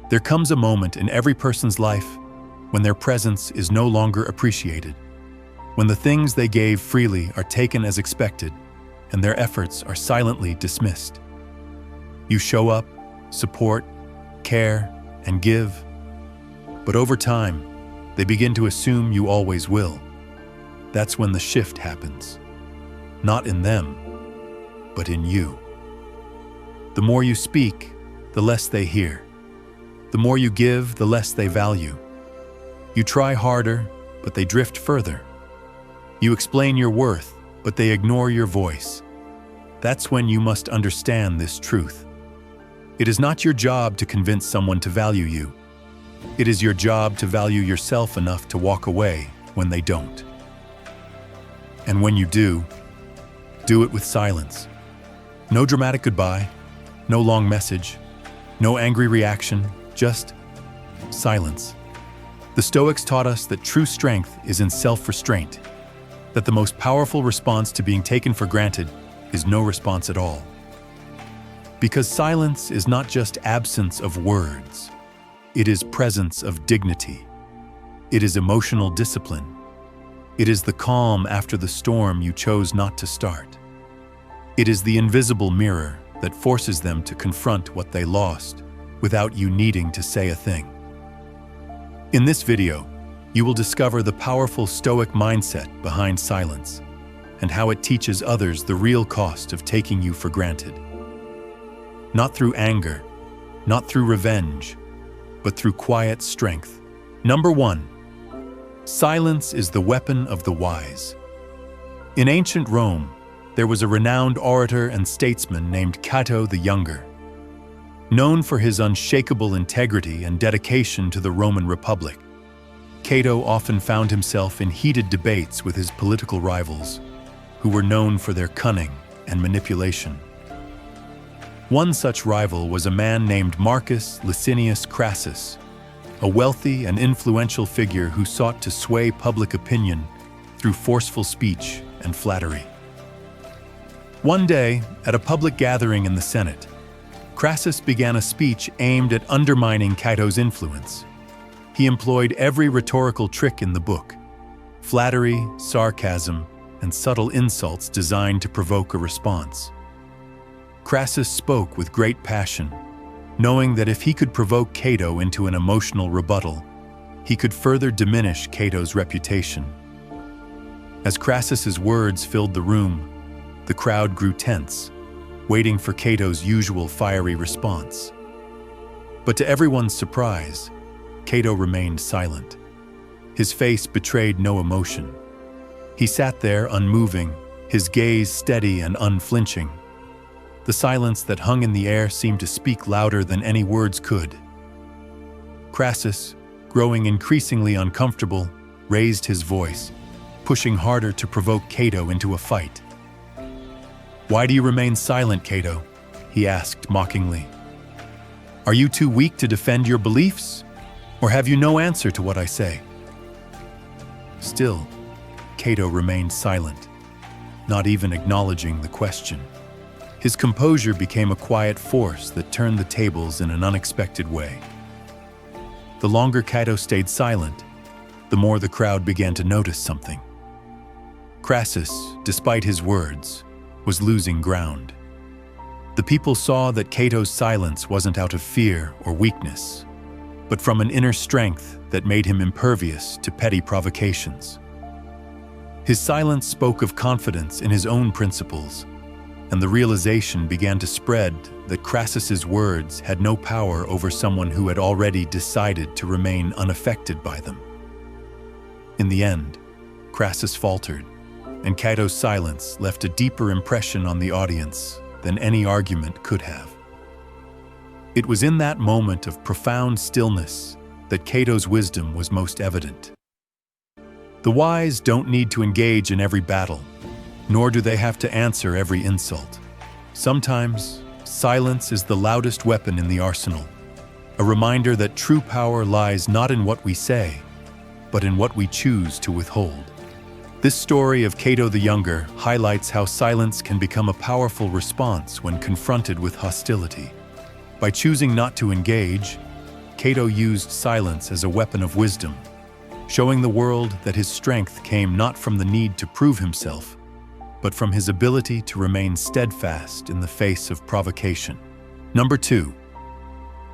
There comes a moment in every person's life when their presence is no longer appreciated, when the things they gave freely are taken as expected and their efforts are silently dismissed. You show up, support, care, and give, but over time, they begin to assume you always will. That's when the shift happens. Not in them, but in you. The more you speak, the less they hear. The more you give, the less they value. You try harder, but they drift further. You explain your worth, but they ignore your voice. That's when you must understand this truth. It is not your job to convince someone to value you. It is your job to value yourself enough to walk away when they don't. And when you do it with silence. No dramatic goodbye, no long message, no angry reaction, just silence. The Stoics taught us that true strength is in self-restraint, that the most powerful response to being taken for granted is no response at all. Because silence is not just absence of words, it is presence of dignity. It is emotional discipline. It is the calm after the storm you chose not to start. It is the invisible mirror that forces them to confront what they lost without you needing to say a thing. In this video, you will discover the powerful Stoic mindset behind silence and how it teaches others the real cost of taking you for granted. Not through anger, not through revenge, but through quiet strength. Number 1. Silence is the weapon of the wise. In ancient Rome, there was a renowned orator and statesman named Cato the Younger. Known for his unshakable integrity and dedication to the Roman Republic, Cato often found himself in heated debates with his political rivals, who were known for their cunning and manipulation. One such rival was a man named Marcus Licinius Crassus, a wealthy and influential figure who sought to sway public opinion through forceful speech and flattery. One day, at a public gathering in the Senate, Crassus began a speech aimed at undermining Cato's influence. He employed every rhetorical trick in the book: flattery, sarcasm, and subtle insults designed to provoke a response. Crassus spoke with great passion, knowing that if he could provoke Cato into an emotional rebuttal, he could further diminish Cato's reputation. As Crassus's words filled the room, the crowd grew tense, waiting for Cato's usual fiery response. But to everyone's surprise, Cato remained silent. His face betrayed no emotion. He sat there unmoving, his gaze steady and unflinching. The silence that hung in the air seemed to speak louder than any words could. Crassus, growing increasingly uncomfortable, raised his voice, pushing harder to provoke Cato into a fight. "Why do you remain silent, Cato?" he asked mockingly. "Are you too weak to defend your beliefs? Or have you no answer to what I say?" Still, Cato remained silent, not even acknowledging the question. His composure became a quiet force that turned the tables in an unexpected way. The longer Cato stayed silent, the more the crowd began to notice something. Crassus, despite his words, was losing ground. The people saw that Cato's silence wasn't out of fear or weakness, but from an inner strength that made him impervious to petty provocations. His silence spoke of confidence in his own principles, and the realization began to spread that Crassus's words had no power over someone who had already decided to remain unaffected by them. In the end, Crassus faltered, and Cato's silence left a deeper impression on the audience than any argument could have. It was in that moment of profound stillness that Cato's wisdom was most evident. The wise don't need to engage in every battle, nor do they have to answer every insult. Sometimes, silence is the loudest weapon in the arsenal, a reminder that true power lies not in what we say, but in what we choose to withhold. This story of Cato the Younger highlights how silence can become a powerful response when confronted with hostility. By choosing not to engage, Cato used silence as a weapon of wisdom, showing the world that his strength came not from the need to prove himself, but from his ability to remain steadfast in the face of provocation. Number 2.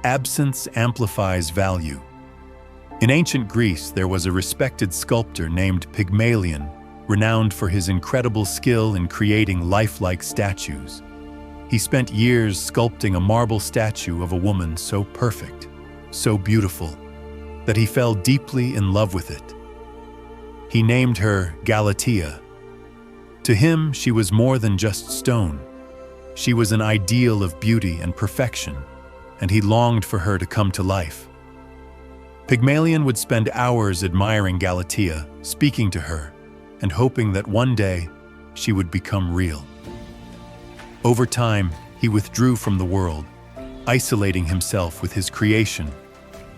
Absence amplifies value. In ancient Greece, there was a respected sculptor named Pygmalion, renowned for his incredible skill in creating lifelike statues. He spent years sculpting a marble statue of a woman so perfect, so beautiful, that he fell deeply in love with it. He named her Galatea. To him, she was more than just stone. She was an ideal of beauty and perfection, and he longed for her to come to life. Pygmalion would spend hours admiring Galatea, speaking to her, and hoping that one day she would become real. Over time, he withdrew from the world, isolating himself with his creation,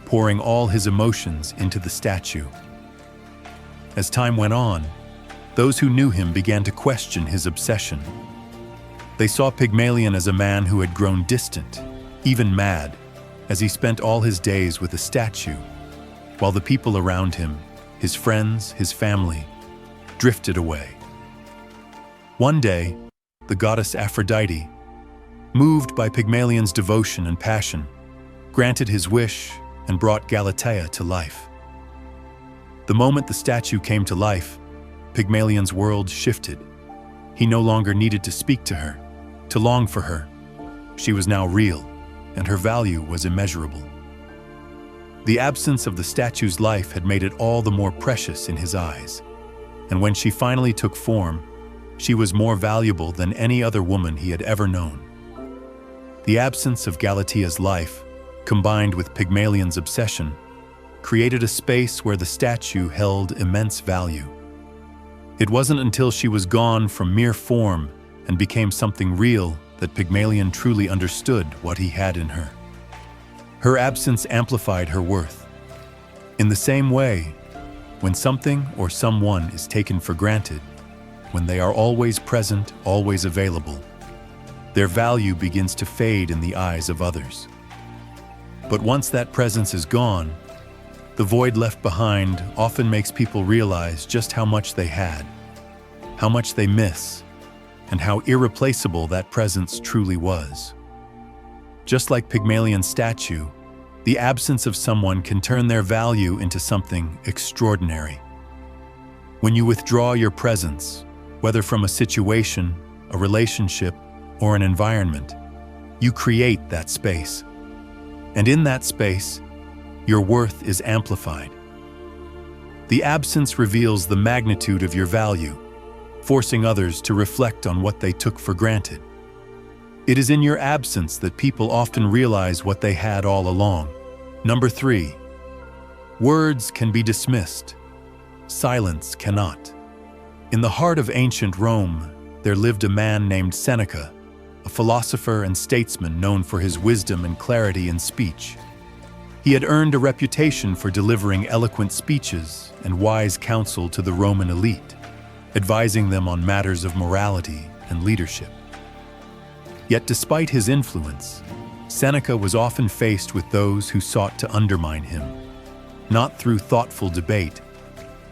pouring all his emotions into the statue. As time went on, those who knew him began to question his obsession. They saw Pygmalion as a man who had grown distant, even mad, as he spent all his days with a statue, while the people around him, his friends, his family, drifted away. One day, the goddess Aphrodite, moved by Pygmalion's devotion and passion, granted his wish and brought Galatea to life. The moment the statue came to life, Pygmalion's world shifted. He no longer needed to speak to her, to long for her. She was now real, and her value was immeasurable. The absence of the statue's life had made it all the more precious in his eyes, and when she finally took form, she was more valuable than any other woman he had ever known. The absence of Galatea's life, combined with Pygmalion's obsession, created a space where the statue held immense value. It wasn't until she was gone from mere form and became something real that Pygmalion truly understood what he had in her. Her absence amplified her worth. In the same way, when something or someone is taken for granted, when they are always present, always available, their value begins to fade in the eyes of others. But once that presence is gone, the void left behind often makes people realize just how much they had, how much they miss, and how irreplaceable that presence truly was. Just like Pygmalion's statue, the absence of someone can turn their value into something extraordinary. When you withdraw your presence, whether from a situation, a relationship, or an environment, you create that space. And in that space, your worth is amplified. The absence reveals the magnitude of your value, forcing others to reflect on what they took for granted. It is in your absence that people often realize what they had all along. Number 3. Words can be dismissed. Silence cannot. In the heart of ancient Rome, there lived a man named Seneca, a philosopher and statesman known for his wisdom and clarity in speech. He had earned a reputation for delivering eloquent speeches and wise counsel to the Roman elite, advising them on matters of morality and leadership. Yet despite his influence, Seneca was often faced with those who sought to undermine him, not through thoughtful debate,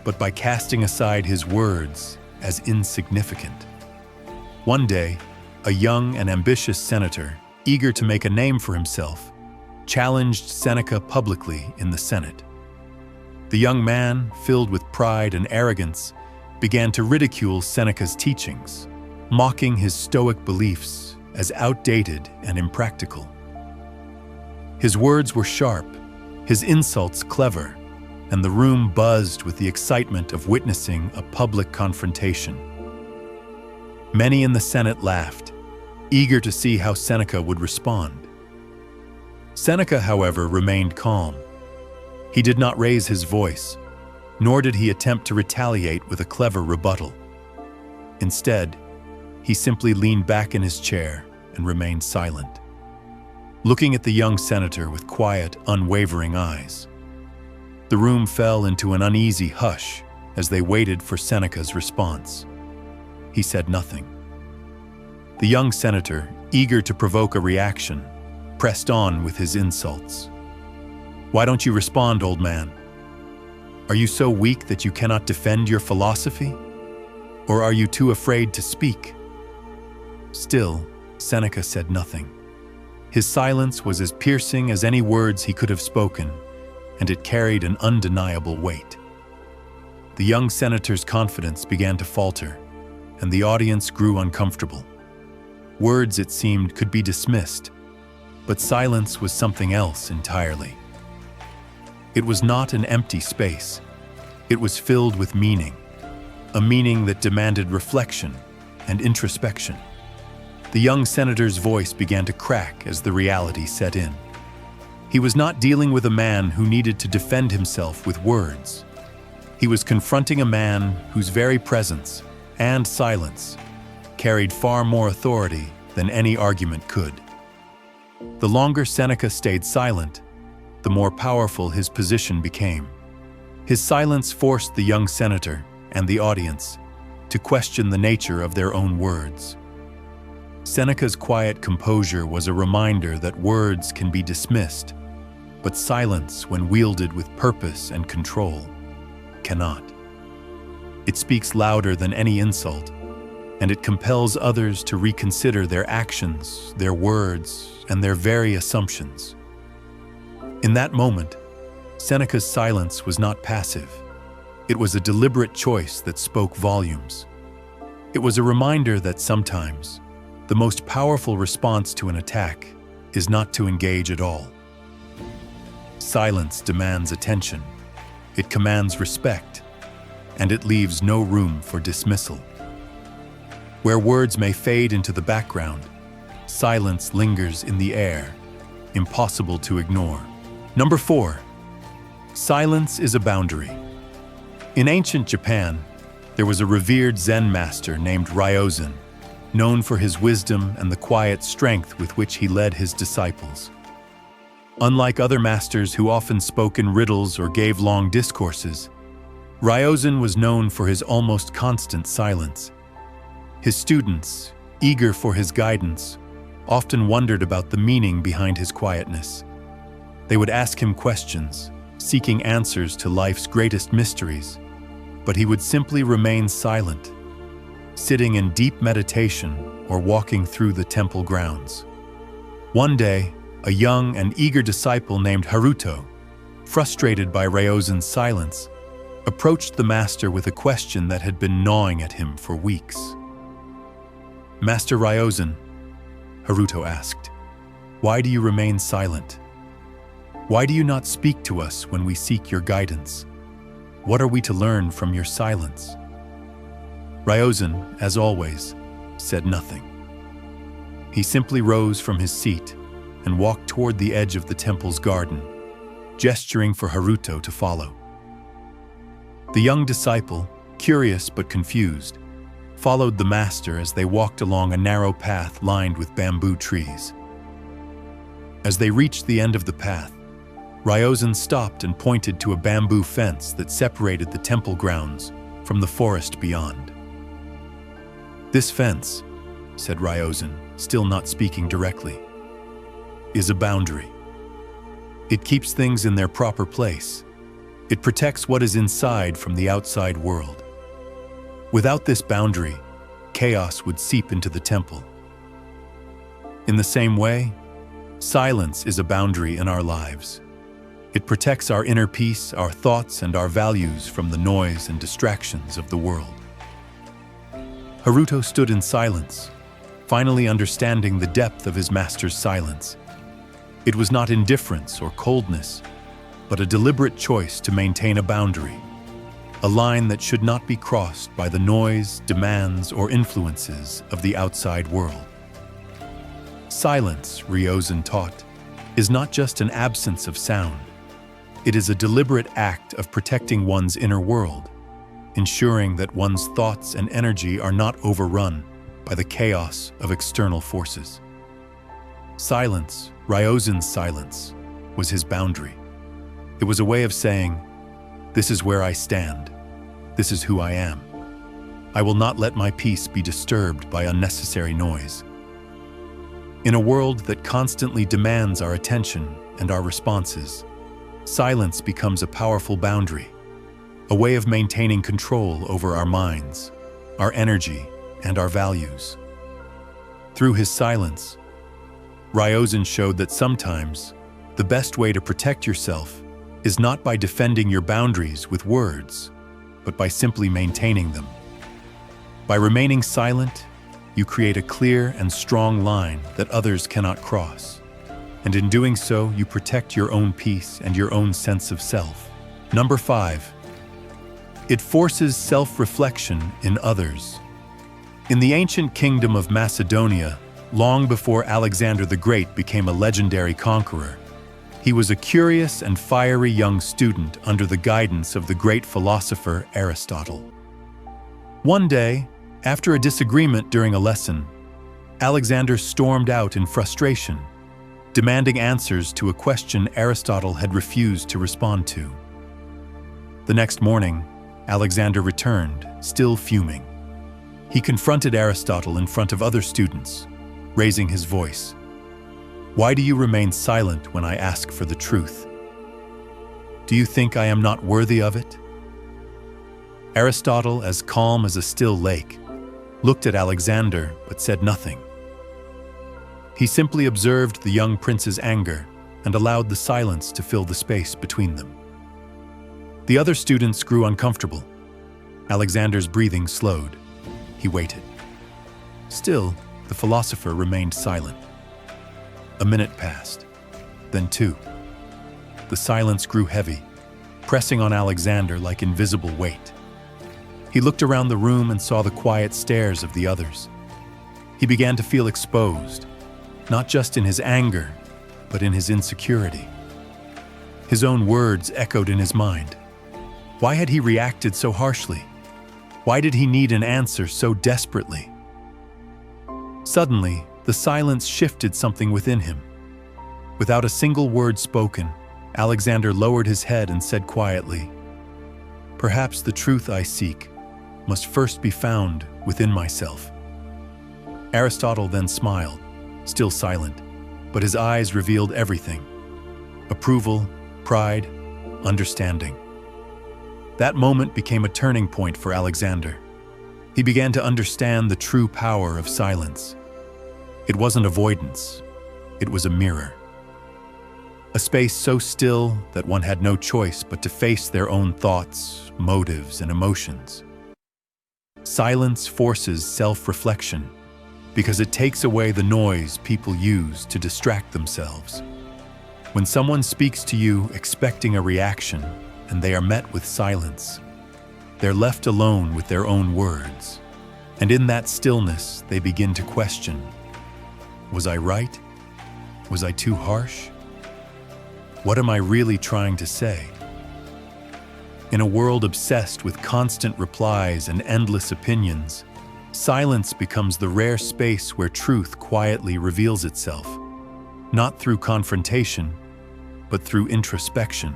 but by casting aside his words as insignificant. One day, a young and ambitious senator, eager to make a name for himself, challenged Seneca publicly in the Senate. The young man, filled with pride and arrogance, began to ridicule Seneca's teachings, mocking his Stoic beliefs as outdated and impractical. His words were sharp, his insults clever, and the room buzzed with the excitement of witnessing a public confrontation. Many in the Senate laughed, eager to see how Seneca would respond. Seneca, however, remained calm. He did not raise his voice, nor did he attempt to retaliate with a clever rebuttal. Instead, he simply leaned back in his chair and remained silent, looking at the young senator with quiet, unwavering eyes. The room fell into an uneasy hush as they waited for Seneca's response. He said nothing. The young senator, eager to provoke a reaction, pressed on with his insults. Why don't you respond, old man? Are you so weak that you cannot defend your philosophy? Or are you too afraid to speak? Still, Seneca said nothing. His silence was as piercing as any words he could have spoken, and it carried an undeniable weight. The young senator's confidence began to falter, and the audience grew uncomfortable. Words, it seemed, could be dismissed, but silence was something else entirely. It was not an empty space. It was filled with meaning, a meaning that demanded reflection and introspection. The young senator's voice began to crack as the reality set in. He was not dealing with a man who needed to defend himself with words. He was confronting a man whose very presence and silence carried far more authority than any argument could. The longer Seneca stayed silent, the more powerful his position became. His silence forced the young senator and the audience to question the nature of their own words. Seneca's quiet composure was a reminder that words can be dismissed, but silence, when wielded with purpose and control, cannot. It speaks louder than any insult, and it compels others to reconsider their actions, their words, and their very assumptions. In that moment, Seneca's silence was not passive. It was a deliberate choice that spoke volumes. It was a reminder that sometimes the most powerful response to an attack is not to engage at all. Silence demands attention, it commands respect, and it leaves no room for dismissal. Where words may fade into the background, silence lingers in the air, impossible to ignore. Number 4. Silence is a boundary. In ancient Japan, there was a revered Zen master named Ryozan, known for his wisdom and the quiet strength with which he led his disciples. Unlike other masters who often spoke in riddles or gave long discourses, Ryozan was known for his almost constant silence. His students, eager for his guidance, often wondered about the meaning behind his quietness. They would ask him questions, seeking answers to life's greatest mysteries, but he would simply remain silent, sitting in deep meditation or walking through the temple grounds. One day, a young and eager disciple named Haruto, frustrated by Ryozan's silence, approached the master with a question that had been gnawing at him for weeks. "Master Ryozan," Haruto asked, "why do you remain silent? Why do you not speak to us when we seek your guidance? What are we to learn from your silence?" Ryozan, as always, said nothing. He simply rose from his seat and walked toward the edge of the temple's garden, gesturing for Haruto to follow. The young disciple, curious but confused, followed the master as they walked along a narrow path lined with bamboo trees. As they reached the end of the path, Ryozan stopped and pointed to a bamboo fence that separated the temple grounds from the forest beyond. "This fence," said Ryozan, still not speaking directly, "is a boundary. It keeps things in their proper place. It protects what is inside from the outside world. Without this boundary, chaos would seep into the temple. In the same way, silence is a boundary in our lives. It protects our inner peace, our thoughts, and our values from the noise and distractions of the world." Haruto stood in silence, finally understanding the depth of his master's silence. It was not indifference or coldness, but a deliberate choice to maintain a boundary, a line that should not be crossed by the noise, demands, or influences of the outside world. Silence, Ryozan taught, is not just an absence of sound. It is a deliberate act of protecting one's inner world, ensuring that one's thoughts and energy are not overrun by the chaos of external forces. Silence, Ryozan's silence, was his boundary. It was a way of saying, "This is where I stand. This is who I am. I will not let my peace be disturbed by unnecessary noise." In a world that constantly demands our attention and our responses, silence becomes a powerful boundary, a way of maintaining control over our minds, our energy, and our values. Through his silence, Ryozan showed that sometimes the best way to protect yourself is not by defending your boundaries with words, but by simply maintaining them. By remaining silent, you create a clear and strong line that others cannot cross. And in doing so, you protect your own peace and your own sense of self. Number 5. It forces self-reflection in others. In the ancient kingdom of Macedonia, long before Alexander the Great became a legendary conqueror, he was a curious and fiery young student under the guidance of the great philosopher Aristotle. One day, after a disagreement during a lesson, Alexander stormed out in frustration, demanding answers to a question Aristotle had refused to respond to. The next morning, Alexander returned, still fuming. He confronted Aristotle in front of other students, raising his voice. "Why do you remain silent when I ask for the truth? Do you think I am not worthy of it?" Aristotle, as calm as a still lake, looked at Alexander but said nothing. He simply observed the young prince's anger and allowed the silence to fill the space between them. The other students grew uncomfortable. Alexander's breathing slowed. He waited. Still, the philosopher remained silent. A minute passed, then 2. The silence grew heavy, pressing on Alexander like invisible weight. He looked around the room and saw the quiet stares of the others. He began to feel exposed, not just in his anger, but in his insecurity. His own words echoed in his mind. Why had he reacted so harshly? Why did he need an answer so desperately? Suddenly, the silence shifted something within him. Without a single word spoken, Alexander lowered his head and said quietly, "Perhaps the truth I seek must first be found within myself." Aristotle then smiled, still silent, but his eyes revealed everything: approval, pride, understanding. That moment became a turning point for Alexander. He began to understand the true power of silence. It wasn't avoidance, it was a mirror. A space so still that one had no choice but to face their own thoughts, motives, and emotions. Silence forces self-reflection because it takes away the noise people use to distract themselves. When someone speaks to you expecting a reaction and they are met with silence, they're left alone with their own words. And in that stillness, they begin to question, was I right? Was I too harsh? What am I really trying to say? In a world obsessed with constant replies and endless opinions, silence becomes the rare space where truth quietly reveals itself, not through confrontation, but through introspection.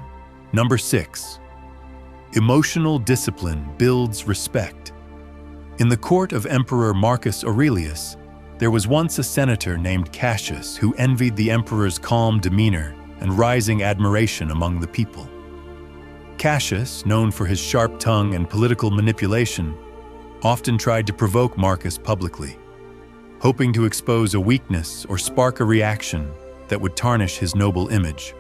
Number 6. Emotional discipline builds respect. In the court of Emperor Marcus Aurelius, there was once a senator named Cassius who envied the emperor's calm demeanor and rising admiration among the people. Cassius, known for his sharp tongue and political manipulation, often tried to provoke Marcus publicly, hoping to expose a weakness or spark a reaction that would tarnish his noble image.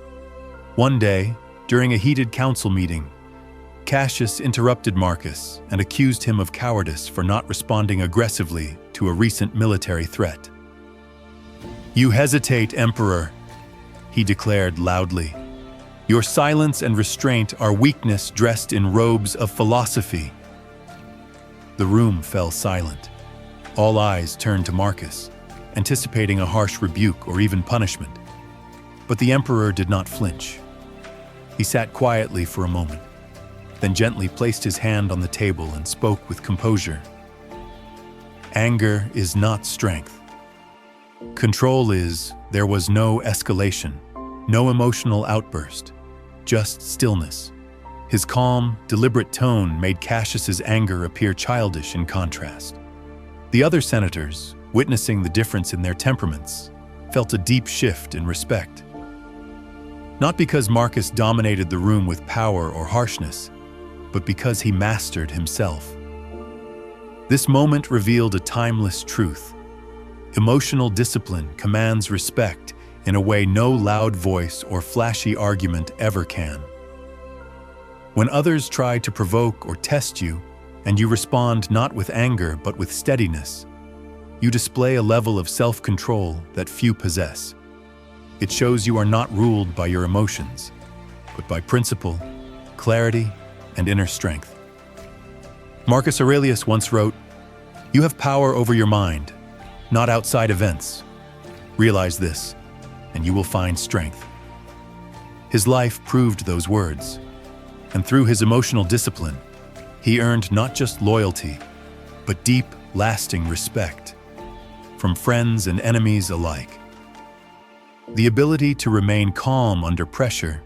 One day, during a heated council meeting, Cassius interrupted Marcus and accused him of cowardice for not responding aggressively to a recent military threat. "You hesitate, Emperor," he declared loudly. "Your silence and restraint are weakness dressed in robes of philosophy." The room fell silent. All eyes turned to Marcus, anticipating a harsh rebuke or even punishment. But the emperor did not flinch. He sat quietly for a moment, then gently placed his hand on the table and spoke with composure. "Anger is not strength. Control is, there was no escalation, no emotional outburst, just stillness." His calm, deliberate tone made Cassius's anger appear childish in contrast. The other senators, witnessing the difference in their temperaments, felt a deep shift in respect. Not because Marcus dominated the room with power or harshness, but because he mastered himself. This moment revealed a timeless truth. Emotional discipline commands respect in a way no loud voice or flashy argument ever can. When others try to provoke or test you, and you respond not with anger but with steadiness, you display a level of self-control that few possess. It shows you are not ruled by your emotions, but by principle, clarity, and inner strength. Marcus Aurelius once wrote, "You have power over your mind, not outside events. Realize this, and you will find strength." His life proved those words, and through his emotional discipline, he earned not just loyalty, but deep, lasting respect from friends and enemies alike. The ability to remain calm under pressure,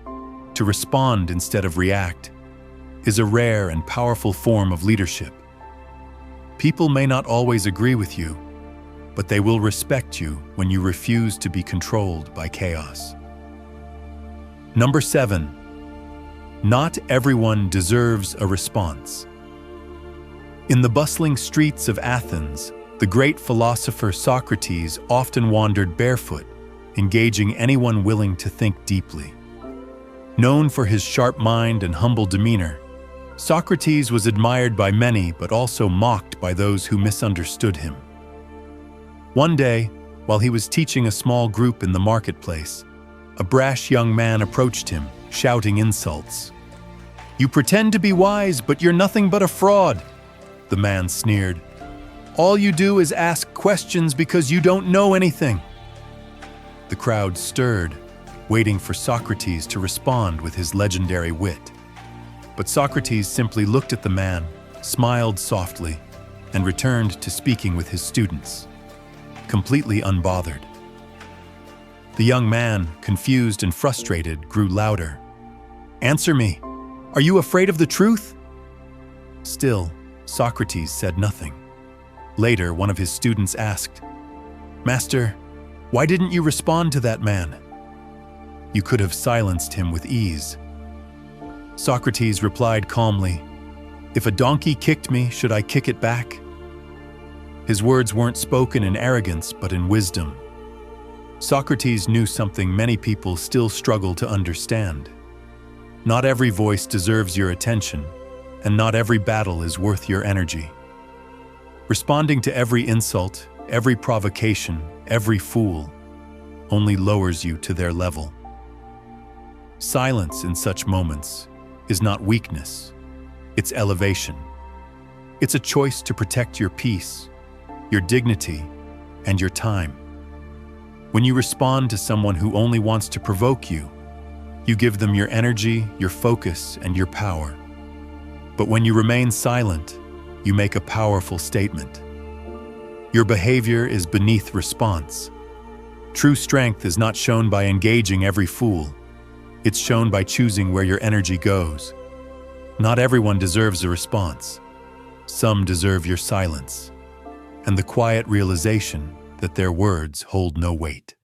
to respond instead of react, is a rare and powerful form of leadership. People may not always agree with you, but they will respect you when you refuse to be controlled by chaos. Number 7. Not everyone deserves a response. In the bustling streets of Athens, the great philosopher Socrates often wandered barefoot, engaging anyone willing to think deeply. Known for his sharp mind and humble demeanor, Socrates was admired by many but also mocked by those who misunderstood him. One day, while he was teaching a small group in the marketplace, a brash young man approached him, shouting insults. "You pretend to be wise, but you're nothing but a fraud," the man sneered. "All you do is ask questions because you don't know anything." The crowd stirred, waiting for Socrates to respond with his legendary wit. But Socrates simply looked at the man, smiled softly, and returned to speaking with his students, completely unbothered. The young man, confused and frustrated, grew louder. "Answer me. Are you afraid of the truth?" Still, Socrates said nothing. Later, one of his students asked, "Master, why didn't you respond to that man? You could have silenced him with ease." Socrates replied calmly, "If a donkey kicked me, should I kick it back?" His words weren't spoken in arrogance, but in wisdom. Socrates knew something many people still struggle to understand. Not every voice deserves your attention, and not every battle is worth your energy. Responding to every insult, every provocation, every fool, only lowers you to their level. Silence in such moments is not weakness, it's elevation. It's a choice to protect your peace, your dignity, and your time. When you respond to someone who only wants to provoke you, you give them your energy, your focus, and your power. But when you remain silent, you make a powerful statement. Your behavior is beneath response. True strength is not shown by engaging every fool. It's shown by choosing where your energy goes. Not everyone deserves a response. Some deserve your silence, and the quiet realization that their words hold no weight.